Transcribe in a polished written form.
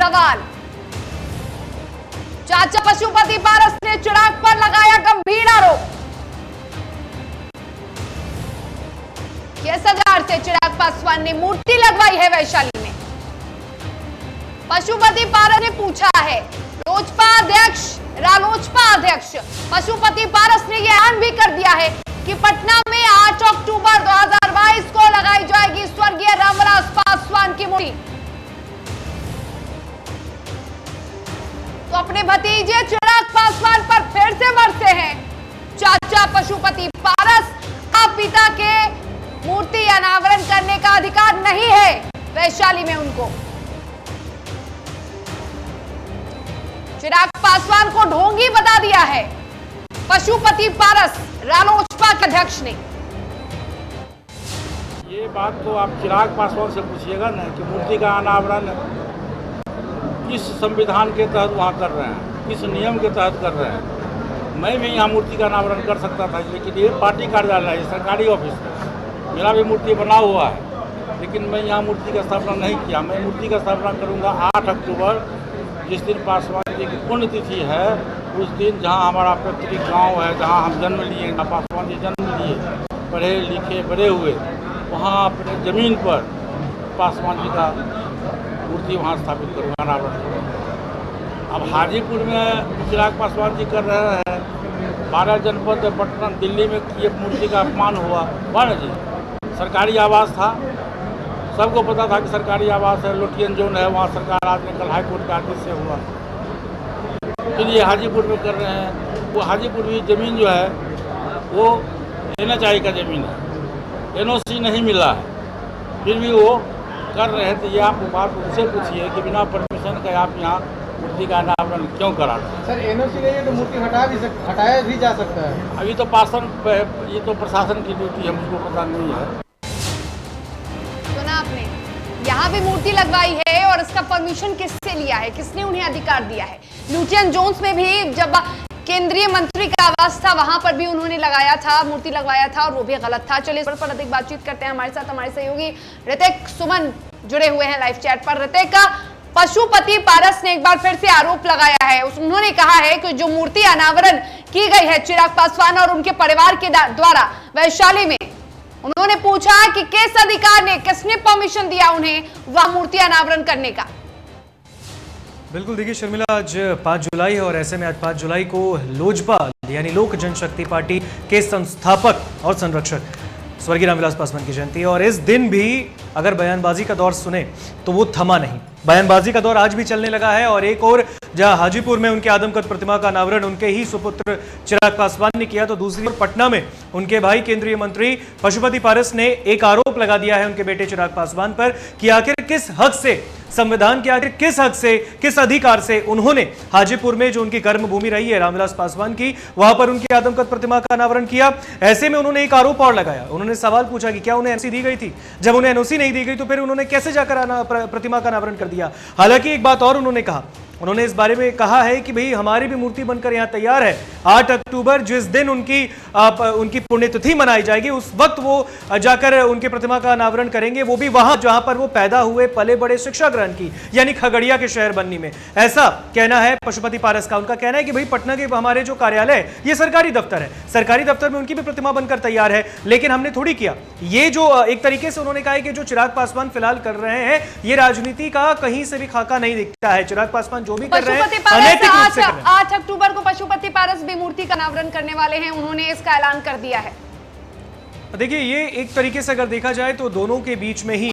सवाल। चाचा पशुपति पारस ने चिराग पर लगाया गंभीर आरोप। केसरघाट से चिराग पासवान ने मूर्ति लगवाई है वैशाली में। पशुपति पारस ने पूछा है, रालोचपा अध्यक्ष पशुपति पारस ने यह ऐलान भी कर दिया है कि पटना में 8 अक्टूबर 2022 को लगाई जाएगी स्वर्गीय रामविलास पासवान की मूर्ति। तो अपने भतीजे चिराग पासवान पर फिर से बरसे हैं चाचा पशुपति पारस। अब पिता के मूर्ति अनावरण करने का अधिकार नहीं है वैशाली में उनको। चिराग पासवान को ढोंगी बता दिया है पशुपति पारस, रालोचपा के अध्यक्ष ने। ये बात तो आप चिराग पासवान से पूछिएगा ना कि मूर्ति का अनावरण किस संविधान के तहत वहाँ कर रहे हैं, किस नियम के तहत कर रहे हैं। मैं भी यहाँ मूर्ति का अनावरण कर सकता था, लेकिन ये पार्टी कार्यालय है, सरकारी ऑफिस है। मेरा भी मूर्ति बना हुआ है, लेकिन मैं यहाँ मूर्ति का स्थापना नहीं किया। मैं मूर्ति का स्थापना करूँगा 8 अक्टूबर, जिस दिन पासवान जी की पुण्यतिथि है। उस दिन जहाँ हमारा पैतृक गाँव है, जहाँ हम जन्म लिए, पासवान जी जन्म लिए, पढ़े लिखे बड़े हुए, वहाँ अपने ज़मीन पर पासवान जी का मूर्ति वहाँ स्थापित करूँगा, अनावरण करूँगा। अब हाजीपुर में चिराग पासवान जी कर रहे हैं, 12 जनपद पटना दिल्ली में ये मूर्ति का अपमान हुआ ना जी। सरकारी आवास था, सबको पता था कि सरकारी आवास है, लोटियन जोन है, वहाँ सरकार आज ने कल हाईकोर्ट के आदेश से हुआ। फिर ये हाजीपुर में कर रहे हैं। वो हाजीपुर की ज़मीन जो है वो NHI का ज़मीन है, NOC नहीं मिला है, फिर भी वो कर रहे हैं। तो ये आप बात उनसे पूछिए कि बिना परमिशन के आप यहाँ मूर्ति का अनावरण क्यों करा रहे हैं। सर NOC नहीं है तो मूर्ति हटाया भी जा सकता है। अभी तो ये तो प्रशासन की ड्यूटी है, मुझको पता नहीं है। सुना आपने, यहाँ भी मूर्ति लगवाई है और इसका परमिशन किससे लिया है, किसने उन्हें अधिकार दिया है। लुटियन जोन्स में भी जब केंद्रीय मंत्री का आवास था, वहां पर भी उन्होंने लगाया था, मूर्ति लगवाया था, और वो भी गलत था। चलिए इस पर अधिक बातचीत करते हैं। हमारे साथ हमारे सहयोगी ऋतिक सुमन जुड़े हुए हैं लाइव चैट पर। ऋतिक, पशुपति पारस ने एक बार फिर से आरोप लगाया है। उन्होंने कहा है कि जो मूर्ति अनावरण की गई है चिराग पासवान और उनके परिवार के द्वारा वैशाली में, उन्होंने पूछा कि किस अधिकार ने, किसने परमिशन दिया उन्हें वह मूर्ति अनावरण करने का। बिल्कुल, देखिए शर्मिला, आज 5 जुलाई है और ऐसे में आज 5 जुलाई को लोजपा यानी लोक जनशक्ति पार्टी के संस्थापक और संरक्षक स्वर्गीय रामविलास पासवान की जयंती है। और इस दिन भी अगर बयानबाजी का दौर सुने तो वो थमा नहीं। बयानबाजी का दौर आज भी चलने लगा है। और एक और जहां हाजीपुर में उनके आदमकद प्रतिमा का अनावरण उनके ही सुपुत्र चिराग पासवान ने किया, तो दूसरी ओर पटना में उनके भाई केंद्रीय मंत्री पशुपति पारस ने एक आरोप लगा दिया है उनके बेटे चिराग पासवान पर कि आखिर किस हक से, संविधान के आखिर किस हक से, किस अधिकार से उन्होंने हाजीपुर में जो उनकी कर्मभूमि रही है रामविलास पासवान की, वहां पर उनकी आदमकद प्रतिमा का अनावरण किया। ऐसे में उन्होंने एक आरोप और लगाया। उन्होंने सवाल पूछा कि क्या उन्हें NOC दी गई थी? जब उन्हें NOC नहीं दी गई तो फिर उन्होंने कैसे जाकर प्रतिमा का अनावरण कर दिया? हालांकि एक बात और उन्होंने कहा, उन्होंने इस बारे में कहा है कि भाई हमारी भी मूर्ति बनकर यहां तैयार है। 8 अक्टूबर जिस दिन उनकी पुण्यतिथि मनाई जाएगी, उस वक्त वो जाकर उनके प्रतिमा का अनावरण करेंगे, वो भी वहां जहां पर वो पैदा हुए, पले बड़े, शिक्षा ग्रहण की, यानी खगड़िया के शहर बन्नी में। ऐसा कहना है पशुपति पारस का। उनका कहना है कि भाई पटना के हमारे जो कार्यालय है ये सरकारी दफ्तर है, सरकारी दफ्तर में उनकी भी प्रतिमा बनकर तैयार है, लेकिन हमने थोड़ी किया। ये जो एक तरीके से उन्होंने कहा है कि जो चिराग पासवान फिलहाल कर रहे हैं, ये राजनीति का कहीं से भी खाका नहीं दिखता है। चिराग पासवान जो भी कर रहे हैं अनैतिक रूप से कर रहे हैं। 8 अक्टूबर को पशुपति पारस भी मूर्ति का अनावरण करने वाले हैं, उन्होंने इसका ऐलान कर दिया है। देखिए, ये एक तरीके से अगर देखा जाए तो दोनों के बीच में ही